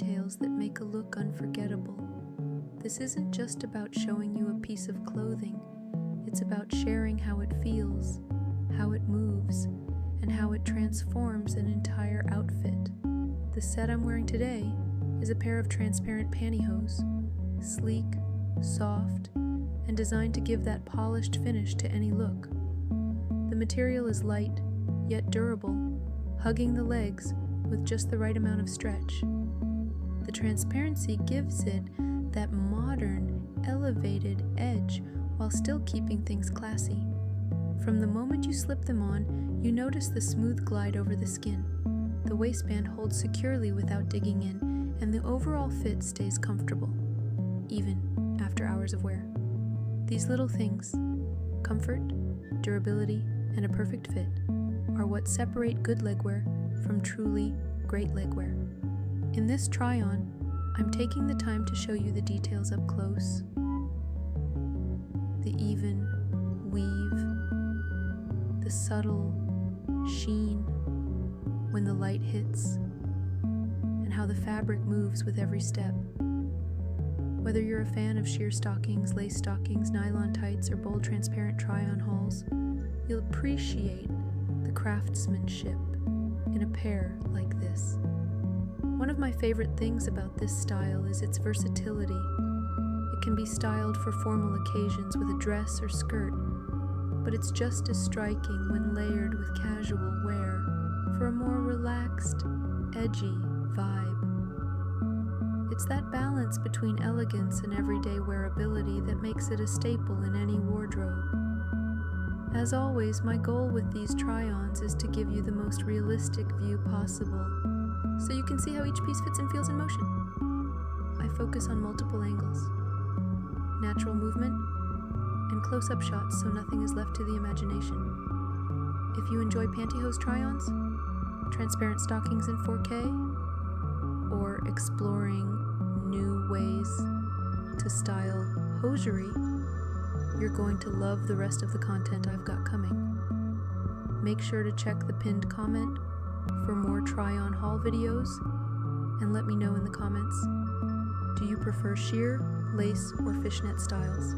details that make a look unforgettable. This isn't just about showing you a piece of clothing, it's about sharing how it feels, how it moves, and how it transforms an entire outfit. The set I'm wearing today is a pair of transparent pantyhose, sleek, soft, and designed to give that polished finish to any look. The material is light, yet durable, hugging the legs with just the right amount of stretch. The transparency gives it that modern, elevated edge while still keeping things classy. From the moment you slip them on, you notice the smooth glide over the skin. The waistband holds securely without digging in, and the overall fit stays comfortable, even after hours of wear. These little things, comfort, durability, and a perfect fit, are what separate good legwear from truly great legwear. In this try-on, I'm taking the time to show you the details up close. The even weave, the subtle sheen when the light hits, and how the fabric moves with every step. Whether you're a fan of sheer stockings, lace stockings, nylon tights, or bold transparent try-on hauls, you'll appreciate the craftsmanship in a pair like this. One of my favorite things about this style is its versatility. It can be styled for formal occasions with a dress or skirt, but it's just as striking when layered with casual wear for a more relaxed, edgy vibe. It's that balance between elegance and everyday wearability that makes it a staple in any wardrobe. As always, my goal with these try-ons is to give you the most realistic view possible, so you can see how each piece fits and feels in motion. I focus on multiple angles, natural movement, and close-up shots so nothing is left to the imagination. If you enjoy pantyhose try-ons, transparent stockings in 4K, or exploring new ways to style hosiery, you're going to love the rest of the content I've got coming. Make sure to check the pinned comment for more try-on haul videos, and let me know in the comments, do you prefer sheer, lace, or fishnet styles?